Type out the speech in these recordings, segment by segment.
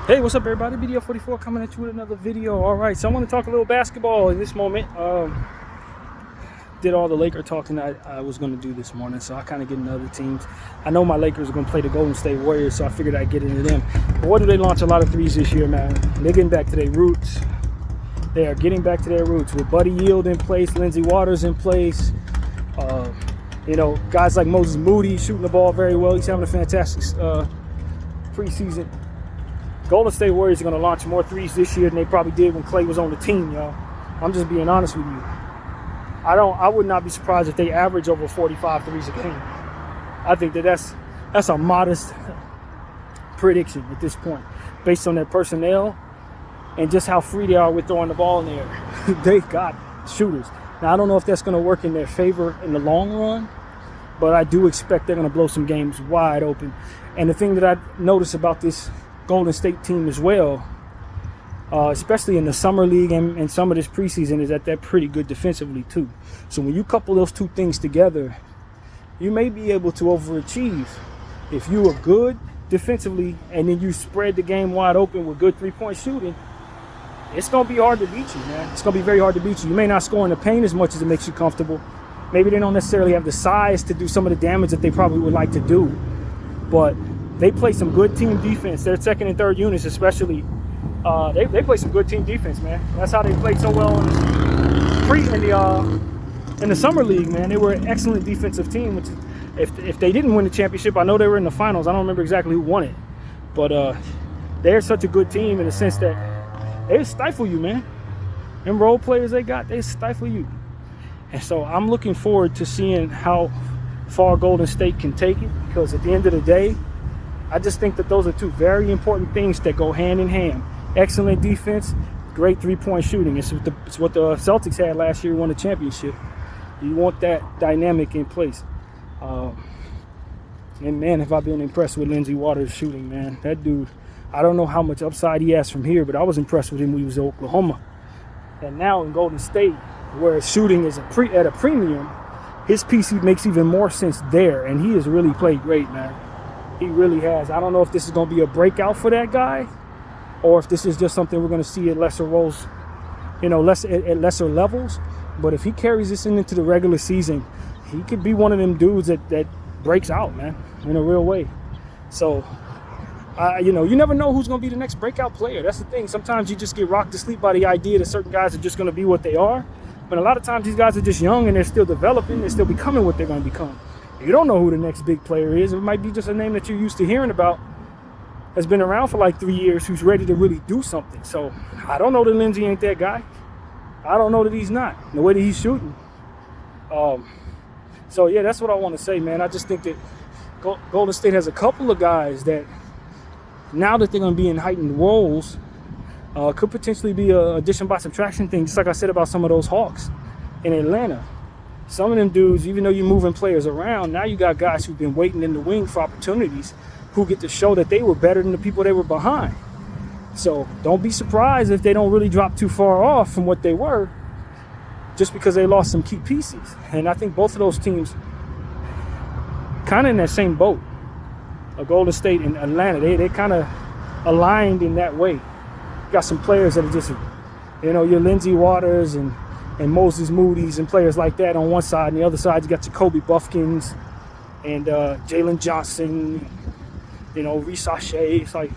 Hey, what's up, everybody? BDO44 coming at you with another video. All right, so I want to talk a little basketball in this moment. Did all the Laker talking I was going to do this morning, so I kind of get into other teams. I know my Lakers are going to play the Golden State Warriors, so I figured I'd get into them. But what do they launch a lot of threes this year, man? They're getting back to their roots. They are getting back to their roots with Buddy Hield in place, Lindsey Waters in place. Guys like Moses Moody shooting the ball very well. He's having a fantastic preseason. Golden State Warriors are going to launch more threes this year than they probably did when Klay was on the team, y'all. I'm just being honest with you. I would not be surprised if they average over 45 threes a game. I think that's a modest prediction at this point, based on their personnel and just how free they are with throwing the ball in the air. They got shooters. Now, I don't know if that's going to work in their favor in the long run, but I do expect they're going to blow some games wide open. And the thing that I noticed about this Golden State team as well, especially in the summer league and some of this preseason, is that they're pretty good defensively too. So when you couple those two things together, you may be able to overachieve. If you are good defensively and then you spread the game wide open with good three-point shooting, it's going to be hard to beat you, man. It's going to be very hard to beat you. You may not score in the paint as much as it makes you comfortable. Maybe they don't necessarily have the size to do some of the damage that they probably would like to do, but they play some good team defense. Their second and third units especially, they play some good team defense, man. That's how they played so well in the summer league, man. They were an excellent defensive team. Which, if they didn't win the championship, I know they were in the finals. I don't remember exactly who won it, but they're such a good team in the sense that they stifle you, man. Them role players they stifle you. And so I'm looking forward to seeing how far Golden State can take it, because at the end of the day, I just think that those are two very important things that go hand in hand. Excellent defense, great three-point shooting. It's what the Celtics had last year, won the championship. You want that dynamic in place. And man, have I been impressed with Lindsey Waters shooting, man. That dude, I don't know how much upside he has from here, but I was impressed with him when he was in Oklahoma. And now in Golden State, where shooting is at a premium, his piece makes even more sense there, and he has really played great, man. He really has. I don't know if this is going to be a breakout for that guy, or if this is just something we're going to see at lesser roles, at lesser levels. But if he carries this into the regular season, he could be one of them dudes that breaks out, man, in a real way. So, you never know who's going to be the next breakout player. That's the thing. Sometimes you just get rocked to sleep by the idea that certain guys are just going to be what they are. But a lot of times these guys are just young and they're still developing. They're still becoming what they're going to become. You don't know who the next big player is. It might be just a name that you're used to hearing about, has been around for like 3 years, who's ready to really do something. So I don't know that Lindsey ain't that guy. I don't know that he's not, the way that he's shooting. So yeah, that's what I want to say, man. I just think that Golden State has a couple of guys that, now that they're going to be in heightened roles, could potentially be a addition by subtraction thing, just like I said about some of those Hawks in Atlanta. Some of them dudes, even though you're moving players around, now you got guys who've been waiting in the wing for opportunities, who get to show that they were better than the people they were behind. So don't be surprised if they don't really drop too far off from what they were, just because they lost some key pieces. And I think both of those teams kind of in that same boat. Golden State and Atlanta, they kind of aligned in that way. You got some players that are just, your Lindsey Waters and Moses Moody's and players like that on one side, and the other side you got Jacoby Buffkins and Jalen Johnson, Reece Shea. It's like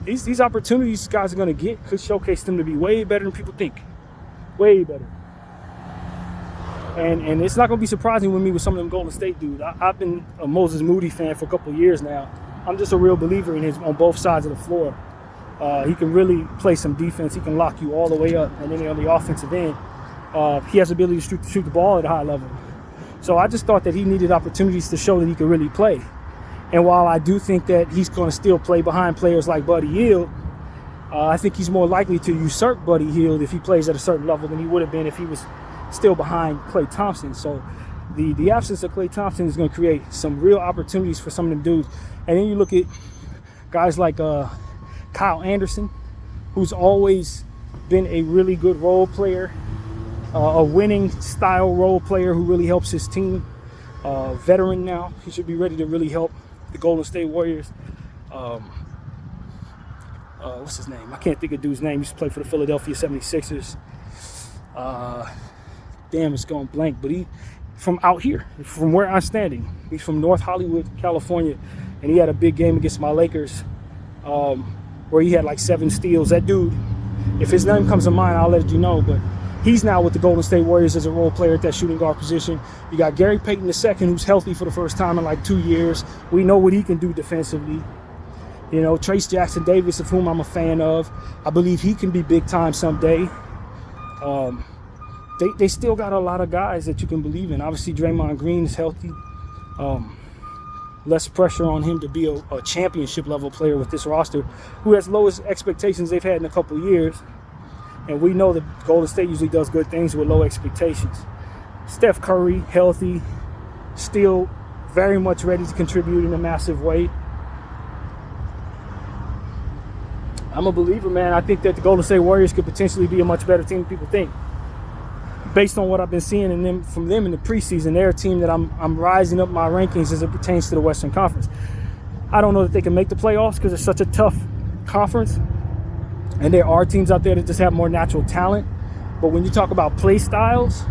these opportunities guys are going to get could showcase them to be way better than people think, way better. And it's not going to be surprising with me with some of them Golden State dudes. I've been a Moses Moody fan for a couple of years now. I'm just a real believer in his on both sides of the floor. He can really play some defense. He can lock you all the way up, and then on the offensive end, he has the ability to shoot the ball at a high level. So I just thought that he needed opportunities to show that he could really play. And while I do think that he's going to still play behind players like Buddy Hield, I think he's more likely to usurp Buddy Hield if he plays at a certain level than he would have been if he was still behind Klay Thompson. So the absence of Klay Thompson is going to create some real opportunities for some of them dudes. And then you look at guys like Kyle Anderson, who's always been a really good role player, a winning style role player who really helps his team. Veteran now, he should be ready to really help the Golden State Warriors. what's his name? I can't think of dude's name. He used to play for the Philadelphia 76ers. Damn, it's going blank. But he from out here, from where I'm standing. He's from North Hollywood, California. And he had a big game against my Lakers where he had like 7 steals. That dude, if his name comes to mind, I'll let you know. But he's now with the Golden State Warriors as a role player at that shooting guard position. You got Gary Payton II, who's healthy for the first time in like 2 years. We know what he can do defensively. You know, Trace Jackson Davis, of whom I'm a fan of. I believe he can be big time someday. They still got a lot of guys that you can believe in. Obviously, Draymond Green is healthy. Less pressure on him to be a championship level player with this roster, who has lowest expectations they've had in a couple of years. And we know that Golden State usually does good things with low expectations. Steph Curry, healthy, still very much ready to contribute in a massive way. I'm a believer, man. I think that the Golden State Warriors could potentially be a much better team than people think. Based on what I've been seeing from them in the preseason, they're a team that I'm rising up my rankings as it pertains to the Western Conference. I don't know that they can make the playoffs because it's such a tough conference. And there are teams out there that just have more natural talent. But when you talk about play styles,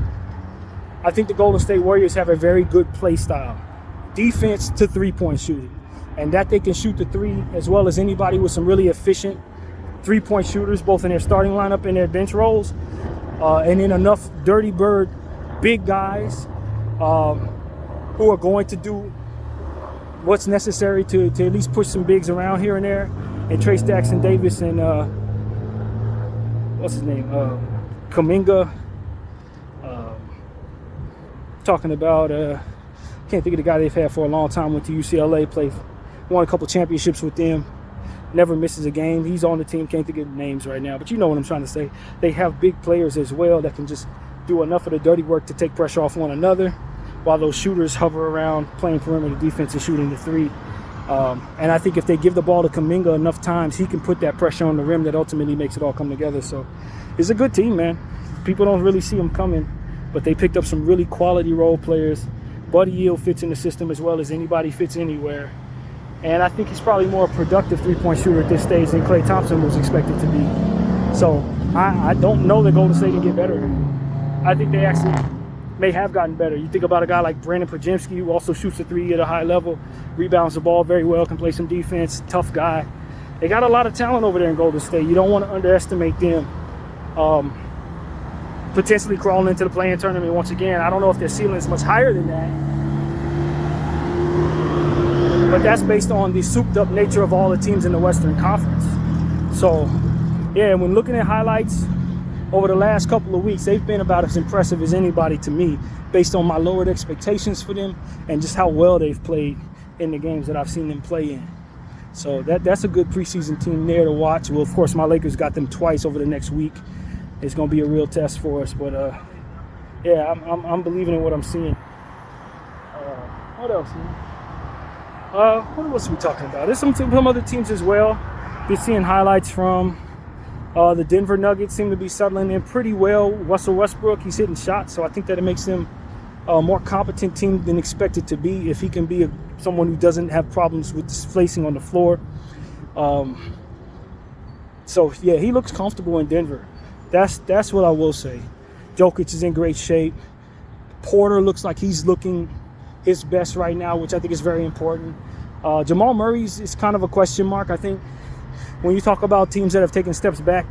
I think the Golden State Warriors have a very good play style. Defense to three-point shooting. And that they can shoot the three as well as anybody with some really efficient three-point shooters, both in their starting lineup and their bench roles. And then enough dirty bird big guys who are going to do what's necessary to at least push some bigs around here and there. And Trace Jackson Davis and what's his name? Kuminga. Talking about can't think of the guy they've had for a long time. Went to UCLA, won a couple championships with them. Never misses a game. He's on the team. Can't think of names right now, but you know what I'm trying to say. They have big players as well that can just do enough of the dirty work to take pressure off one another, while those shooters hover around playing perimeter defense and shooting the three. And I think if they give the ball to Kuminga enough times, he can put that pressure on the rim that ultimately makes it all come together. So it's a good team, man. People don't really see them coming, but they picked up some really quality role players. Buddy Hield fits in the system as well as anybody fits anywhere. And I think he's probably more a productive three-point shooter at this stage than Klay Thompson was expected to be. So I don't know that Golden State can get better. I think they actually may have gotten better. You think about a guy like Brandon Podziemski, who also shoots the three at a high level, rebounds the ball very well, can play some defense, tough guy. They got a lot of talent over there in Golden State. You don't want to underestimate them. Potentially crawling into the play-in tournament once again. I don't know if their ceiling is much higher than that. But that's based on the souped-up nature of all the teams in the Western Conference. So, yeah, when looking at highlights over the last couple of weeks, they've been about as impressive as anybody to me, based on my lowered expectations for them and just how well they've played in the games that I've seen them play in. So that's a good preseason team there to watch. Well, of course, my Lakers got them twice over the next week. It's going to be a real test for us. But, yeah, I'm believing in what I'm seeing. What else, man? What else are we talking about? There's some other teams as well. Been seeing highlights from the Denver Nuggets. Seem to be settling in pretty well. Russell Westbrook, he's hitting shots, so I think that it makes them a more competent team than expected to be if he can be someone who doesn't have problems with displacing on the floor. So, yeah, he looks comfortable in Denver. That's what I will say. Jokic is in great shape. Porter looks like he's looking his best right now, which I think is very important. Jamal Murray is kind of a question mark. I think when you talk about teams that have taken steps back,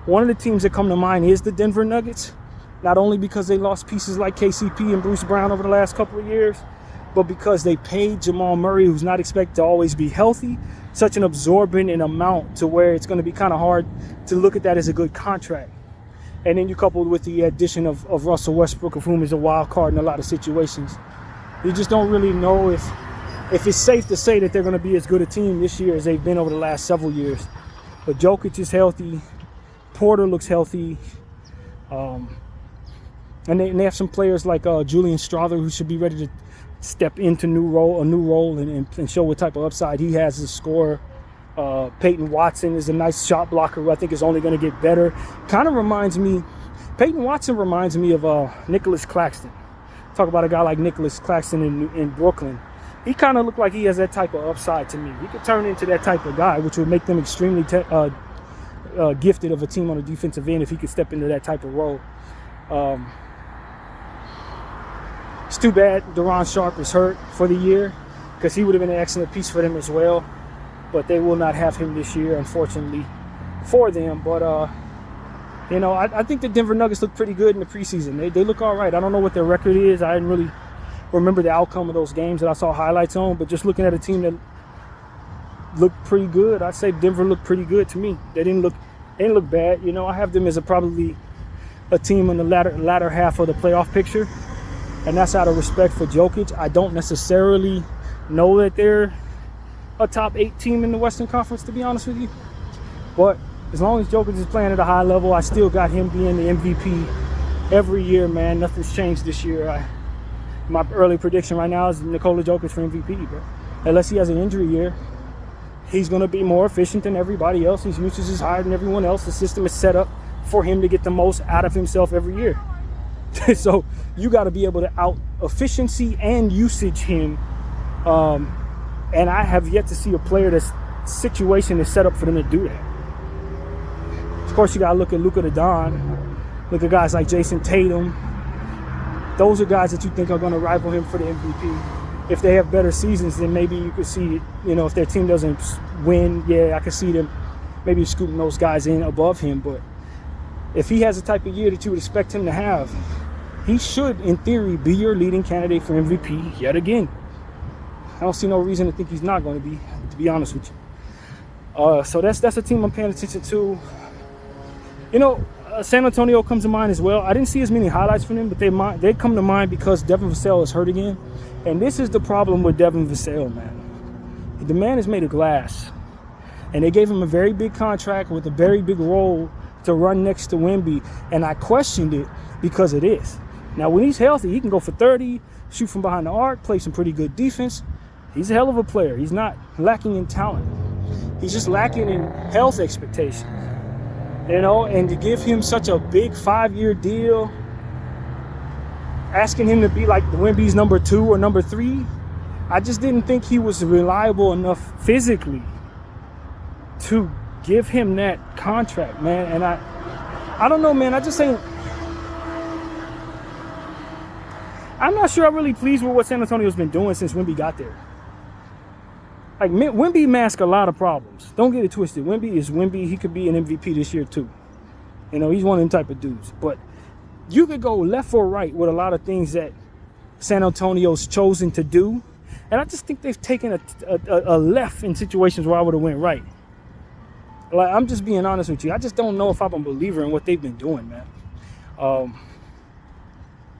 one of the teams that come to mind is the Denver Nuggets, not only because they lost pieces like KCP and Bruce Brown over the last couple of years, but because they paid Jamal Murray, who's not expected to always be healthy, such an absorbent amount to where it's going to be kind of hard to look at that as a good contract. And then you coupled with the addition of Russell Westbrook, of whom is a wild card in a lot of situations. You just don't really know if it's safe to say that they're going to be as good a team this year as they've been over the last several years. But Jokic is healthy. Porter looks healthy. And they have some players like Julian Strawther, who should be ready to step into a new role and show what type of upside he has as a scorer. Peyton Watson is a nice shot blocker who I think is only going to get better. Peyton Watson reminds me of Nicholas Claxton. Talk about a guy like Nicholas Claxton in Brooklyn. He kind of looked like he has that type of upside to me. He could turn into that type of guy, which would make them extremely gifted of a team on the defensive end if he could step into that type of role. It's too bad Daron Sharpe is hurt for the year, because he would have been an excellent piece for them as well. But they will not have him this year, unfortunately, for them. But, I think the Denver Nuggets look pretty good in the preseason. They look all right. I don't know what their record is. I didn't really remember the outcome of those games that I saw highlights on. But just looking at a team that looked pretty good, I'd say Denver looked pretty good to me. They didn't look bad. I have them as probably a team in the latter half of the playoff picture. And that's out of respect for Jokic. I don't necessarily know that they're a top 8 team in the Western Conference, to be honest with you. But as long as Jokic is playing at a high level, I still got him being the MVP every year, man. Nothing's changed this year. My early prediction right now is Nikola Jokic for MVP. But unless he has an injury year, he's going to be more efficient than everybody else. His usage is higher than everyone else. The system is set up for him to get the most out of himself every year. So you got to be able to out efficiency and usage him. And I have yet to see a player that's situation is set up for them to do that. Of course, you got to look at Luka Doncic, look at guys like Jason Tatum. Those are guys that you think are going to rival him for the MVP. If they have better seasons, then maybe you could see, if their team doesn't win, I could see them maybe scooting those guys in above him. But if he has the type of year that you would expect him to have, he should, in theory, be your leading candidate for MVP yet again. I don't see no reason to think he's not going to be honest with you. So that's a team I'm paying attention to. San Antonio comes to mind as well. I didn't see as many highlights from them, but they come to mind because Devin Vassell is hurt again. And this is the problem with Devin Vassell, man. The man is made of glass. And they gave him a very big contract with a very big role to run next to Wemby. And I questioned it because it is. Now, when he's healthy, he can go for 30, shoot from behind the arc, play some pretty good defense. He's a hell of a player. He's not lacking in talent. He's just lacking in health expectations. And to give him such a big 5-year deal, asking him to be like the Wemby's number 2 or number 3, I just didn't think he was reliable enough physically to give him that contract, man. And I don't know, man. I'm not sure I'm really pleased with what San Antonio's been doing since Wemby got there. Like, Wemby masks a lot of problems. Don't get it twisted. Wemby is Wemby. He could be an MVP this year, too. He's one of them type of dudes. But you could go left or right with a lot of things that San Antonio's chosen to do. And I just think they've taken a left in situations where I would have went right. Like, I'm just being honest with you. I just don't know if I'm a believer in what they've been doing, man.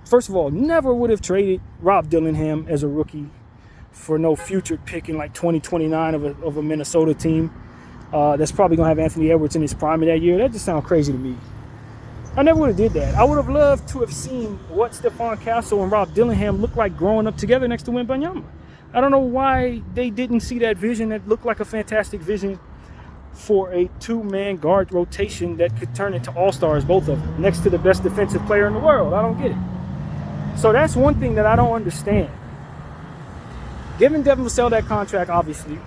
First of all, never would have traded Rob Dillingham as a rookie for no future pick in like 2029 of a Minnesota team that's probably going to have Anthony Edwards in his prime of that year. That just sounds crazy to me. I never would have did that. I would have loved to have seen what Stephon Castle and Rob Dillingham looked like growing up together next to Wembanyama. I don't know why they didn't see that vision that looked like a fantastic vision for a 2-man guard rotation that could turn into all-stars, both of them, next to the best defensive player in the world. I don't get it. So that's one thing that I don't understand. Giving Devin Vassell that contract, obviously.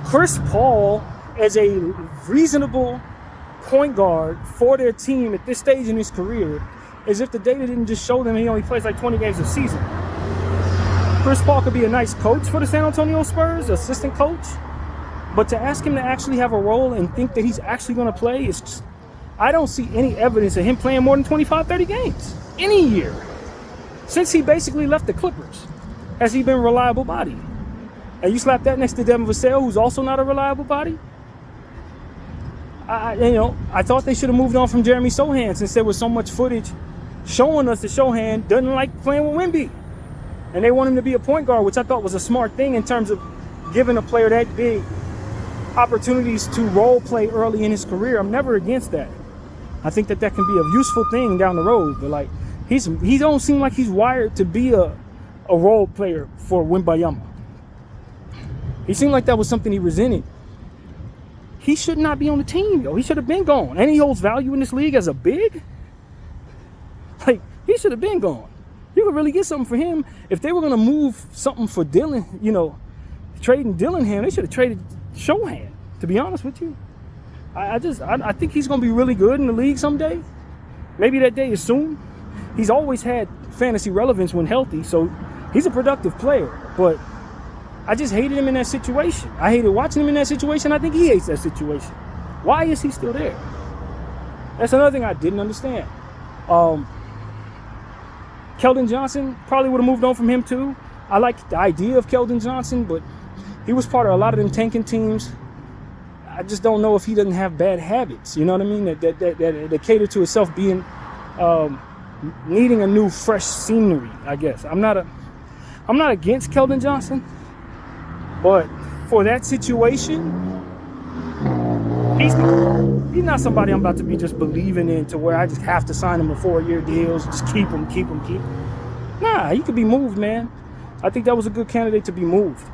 Chris Paul as a reasonable point guard for their team at this stage in his career, as if the data didn't just show them he only plays like 20 games a season. Chris Paul could be a nice coach for the San Antonio Spurs, assistant coach. But to ask him to actually have a role and think that he's actually going to play is just, I don't see any evidence of him playing more than 25, 30 games any year. Since he basically left the Clippers, has he been a reliable body? And you slap that next to Devin Vassell, who's also not a reliable body? I thought they should have moved on from Jeremy Sohan since there was so much footage showing us that Sohan doesn't like playing with Wemby. And they want him to be a point guard, which I thought was a smart thing in terms of giving a player that big opportunities to role play early in his career. I'm never against that. I think that can be a useful thing down the road. But like, he don't seem like he's wired to be a role player for Wembanyama. He seemed like that was something he resented. He should not be on the team, yo. He should have been gone. And he holds value in this league as a big. Like, he should have been gone. You could really get something for him. If they were going to move something for Dylan, trading Dillingham, they should have traded Sohan, to be honest with you. I think he's going to be really good in the league someday. Maybe that day is soon. He's always had fantasy relevance when healthy, so he's a productive player. But I just hated him in that situation. I hated watching him in that situation. I think he hates that situation. Why is he still there? That's another thing I didn't understand. Keldon Johnson, probably would have moved on from him too. I like the idea of Keldon Johnson, but he was part of a lot of them tanking teams. I just don't know if he doesn't have bad habits. You know what I mean? That cater to itself being needing a new, fresh scenery. I guess I'm not against Keldon Johnson, but for that situation, he's not somebody I'm about to be just believing in to where I just have to sign him to 4-year deals, just keep him. Nah, he could be moved, man. I think that was a good candidate to be moved.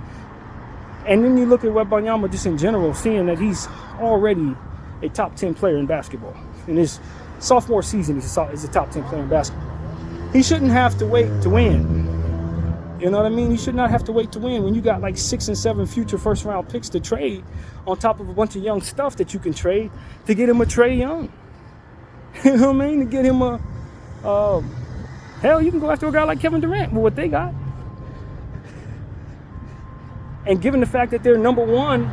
And then you look at Wembanyama just in general, seeing that he's already a top 10 player in basketball. In his sophomore season, he's a top 10 player in basketball. He shouldn't have to wait to win. You know what I mean? He should not have to wait to win when you got like 6 and 7 future first-round picks to trade on top of a bunch of young stuff that you can trade to get him a Trae Young. You know what I mean? To get him a... hell, you can go after a guy like Kevin Durant with what they got. And given the fact that their number one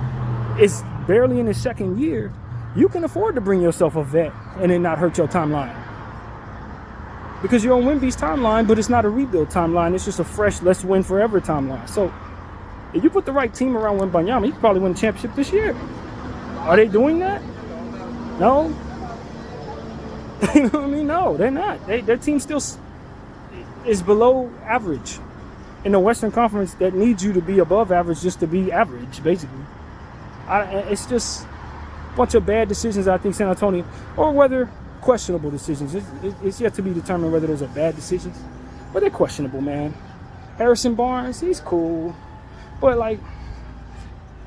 is barely in his second year, you can afford to bring yourself a vet and then not hurt your timeline. Because you're on Wemby's timeline, but it's not a rebuild timeline. It's just a fresh, let's win forever timeline. So if you put the right team around Wembanyama, he could probably win a championship this year. Are they doing that? No. You know what I mean? No, they're not. Their team still is below average in the Western Conference that needs you to be above average just to be average, basically. It's just a bunch of bad decisions, I think, San Antonio, or whether questionable decisions. It's yet to be determined whether those are bad decisions, but they're questionable, man. Harrison Barnes, he's cool, but like,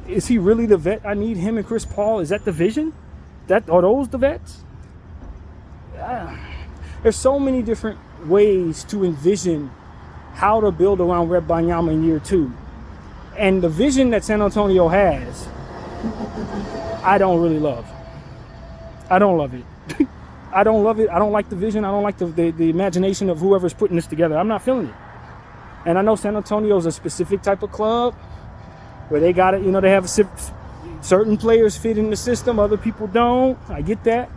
is he really the vet I need? Him and Chris Paul, is that the vision? Are those the vets? There's so many different ways to envision how to build around Wembanyama in year 2. And the vision that San Antonio has, I don't really love. I don't love it. I don't love it. I don't like the vision. I don't like the imagination of whoever's putting this together. I'm not feeling it. And I know San Antonio's a specific type of club where they got it, you know, they have certain players fit in the system, other people don't. I get that.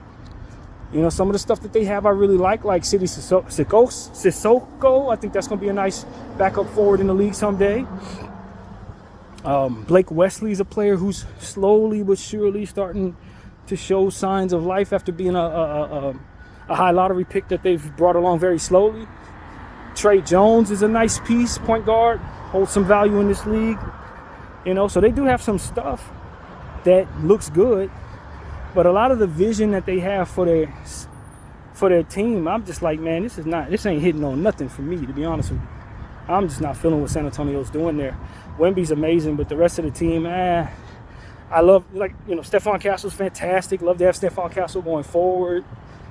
You know, some of the stuff that they have I really like City Sissoko. I think that's going to be a nice backup forward in the league someday. Blake Wesley's a player who's slowly but surely starting to show signs of life after being a high lottery pick that they've brought along very slowly. Trey Jones is a nice piece, point guard, holds some value in this league. You know, so they do have some stuff that looks good. But a lot of the vision that they have for their team, I'm just like, man, this ain't hitting on nothing for me, to be honest with you. I'm just not feeling what San Antonio's doing there. Wemby's amazing, but the rest of the team, I love, like, you know, Stephon Castle's fantastic. Love to have Stephon Castle going forward.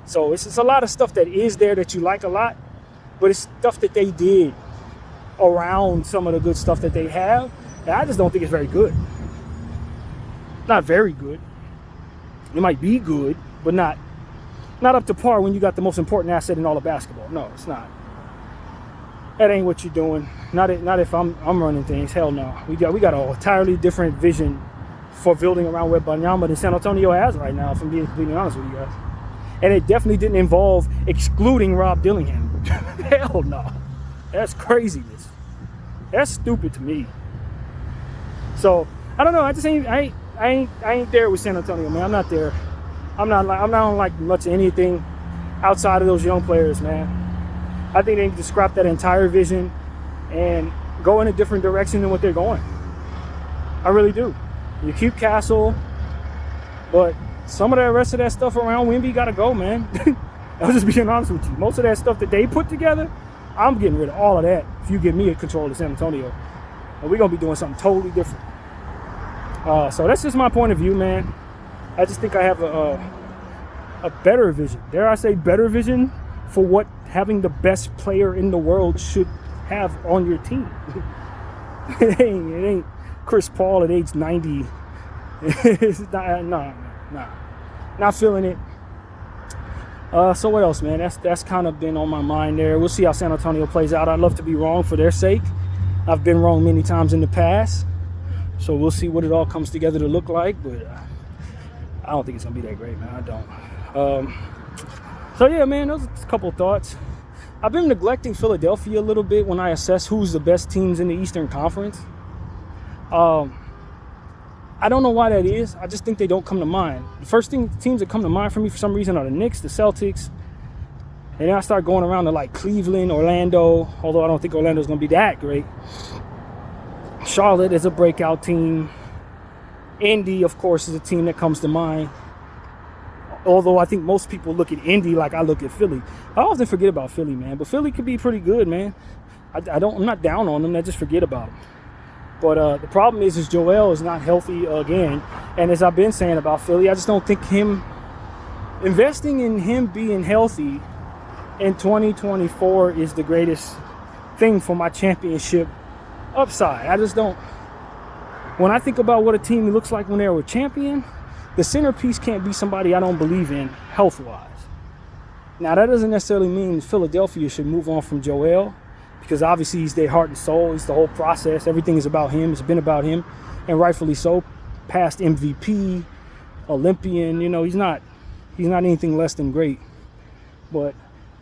So it's a lot of stuff that is there that you like a lot, but it's stuff that they did around some of the good stuff that they have. And I just don't think it's very good. Not very good. It might be good, but not up to par when you got the most important asset in all of basketball. No, it's not. That ain't what you're doing. Not if I'm running things. Hell no. We got an entirely different vision for building around Wembanyama than San Antonio has right now, if I'm being completely honest with you guys. And it definitely didn't involve excluding Rob Dillingham. Hell no. That's craziness. That's stupid to me. So I don't know. I ain't there with San Antonio, man. I'm not there. I'm not on like much of anything outside of those young players, man. I think they need to scrap that entire vision and go in a different direction than what they're going. I really do. You keep Castle, but some of the rest of that stuff around Wemby got to go, man. I'm just being honest with you. Most of that stuff that they put together, I'm getting rid of all of that if you give me a control of San Antonio. And we're going to be doing something totally different. So that's just my point of view, man. I just think I have a better vision. Dare I say better vision for what having the best player in the world should have on your team. It ain't Chris Paul at age 90. It's not, nah. Not feeling it. So what else, man? That's kind of been on my mind there. We'll see how San Antonio plays out. I'd love to be wrong for their sake. I've been wrong many times in the past. So we'll see what it all comes together to look like. But I don't think it's going to be that great, man. I don't. So, yeah, man, those are a couple of thoughts. I've been neglecting Philadelphia a little bit when I assess who's the best teams in the Eastern Conference. I don't know why that is. I just think they don't come to mind. The first teams that come to mind for me for some reason are the Knicks, the Celtics. And then I start going around to like Cleveland, Orlando, although I don't think Orlando's going to be that great. Charlotte is a breakout team. Indy, of course, is a team that comes to mind. Although I think most people look at Indy like I look at Philly. I often forget about Philly, man. But Philly could be pretty good, man. I'm not down on them. I just forget about them. But the problem is Joel is not healthy again. And as I've been saying about Philly, I just don't think investing in him being healthy in 2024 is the greatest thing for my championship upside. I just don't. When I think about what a team looks like when they're a champion, the centerpiece can't be somebody I don't believe in health-wise. Now, that doesn't necessarily mean Philadelphia should move on from Joel, because obviously he's their heart and soul. He's the whole process. Everything is about him. It's been about him, and rightfully so. Past MVP, Olympian. He's not anything less than great. But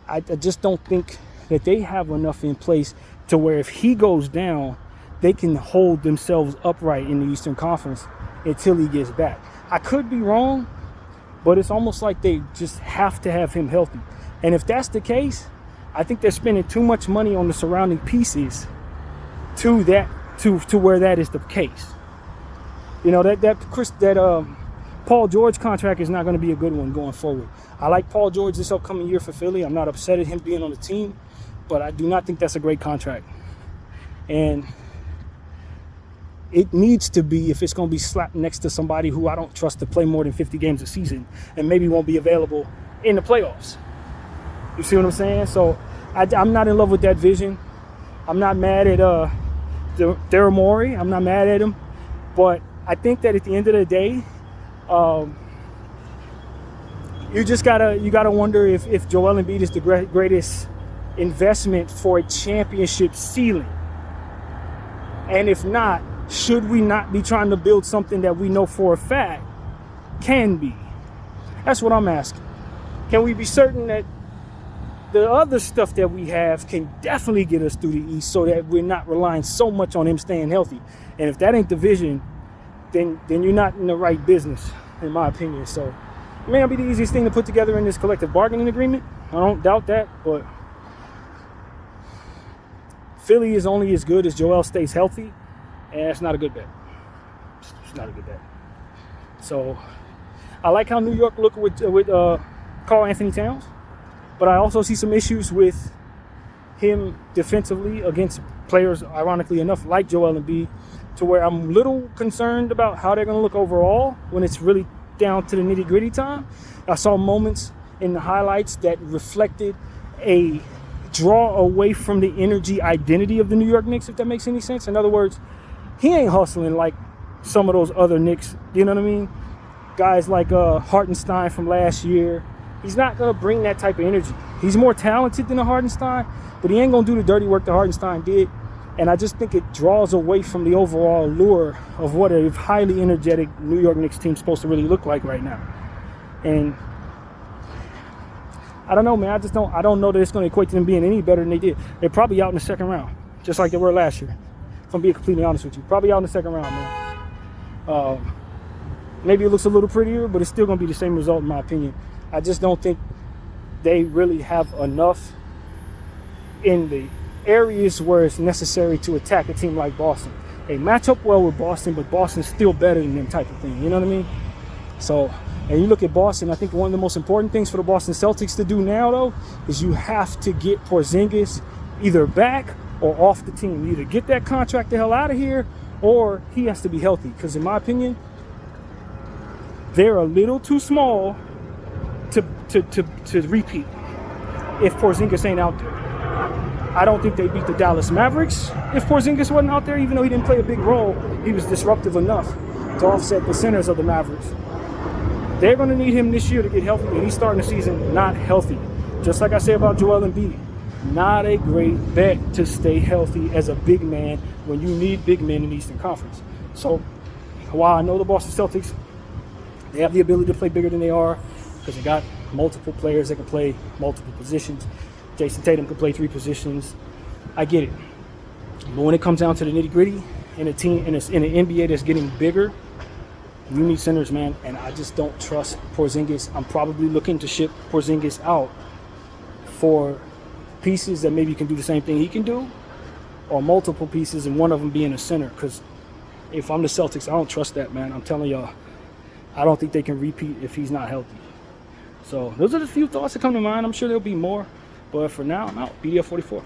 I just don't think that they have enough in place to where if he goes down, they can hold themselves upright in the Eastern Conference until he gets back. I could be wrong, but it's almost like they just have to have him healthy. And if that's the case, I think they're spending too much money on the surrounding pieces to where that is the case. That Paul George contract is not going to be a good one going forward. I like Paul George this upcoming year for Philly. I'm not upset at him being on the team, but I do not think that's a great contract. And it needs to be, if it's going to be slapped next to somebody who I don't trust to play more than 50 games a season and maybe won't be available in the playoffs. You see what I'm saying? So I'm not in love with that vision. I'm not mad at Daryl Morey. I'm not mad at him. But I think that at the end of the day, you gotta wonder if Joel Embiid is the greatest investment for a championship ceiling. And if not, should we not be trying to build something that we know for a fact can be? That's what I'm asking. Can we be certain that the other stuff that we have can definitely get us through the East so that we're not relying so much on him staying healthy? And if that ain't the vision, then you're not in the right business, in my opinion. So it may not be the easiest thing to put together in this collective bargaining agreement. I don't doubt that, but Philly is only as good as Joel stays healthy, and it's not a good bet. It's not a good bet. So I like how New York look with Karl Anthony Towns, but I also see some issues with him defensively against players, ironically enough, like Joel Embiid, to where I'm a little concerned about how they're going to look overall when it's really down to the nitty-gritty time. I saw moments in the highlights that reflected a draw away from the energy identity of the New York Knicks, if that makes any sense. In other words, he ain't hustling like some of those other Knicks, you know what I mean? Guys like Hartenstein from last year. He's not going to bring that type of energy. He's more talented than a Hartenstein, but he ain't going to do the dirty work that Hartenstein did. And I just think it draws away from the overall allure of what a highly energetic New York Knicks team is supposed to really look like right now. And I don't know, man. I don't know that it's going to equate to them being any better than they did. They're probably out in the second round, just like they were last year, if I'm being completely honest with you. Probably out in the second round, man. Maybe it looks a little prettier, but it's still going to be the same result in my opinion. I just don't think they really have enough in the areas where it's necessary to attack a team like Boston. They match up well with Boston, but Boston's still better than them type of thing. You know what I mean? So, and you look at Boston, I think one of the most important things for the Boston Celtics to do now, though, is you have to get Porzingis either back or off the team. You either get that contract the hell out of here, or he has to be healthy. Because in my opinion, they're a little too small to repeat if Porzingis ain't out there. I don't think they beat the Dallas Mavericks if Porzingis wasn't out there, even though he didn't play a big role. He was disruptive enough to offset the centers of the Mavericks. They're going to need him this year to get healthy, and he's starting the season not healthy. Just like I said about Joel Embiid, not a great bet to stay healthy as a big man when you need big men in the Eastern Conference. So while I know the Boston Celtics, they have the ability to play bigger than they are because they got multiple players that can play multiple positions. Jason Tatum can play 3 positions. I get it. But when it comes down to the nitty-gritty in a team in an NBA that's getting bigger, you need centers, man. And I just don't trust Porzingis. I'm probably looking to ship Porzingis out for pieces that maybe can do the same thing he can do, or multiple pieces and one of them being a center. Because if I'm the Celtics, I don't trust that, man. I'm telling y'all, I don't think they can repeat if he's not healthy. So those are the few thoughts that come to mind. I'm sure there'll be more. But for now, I'm out. BDF 44.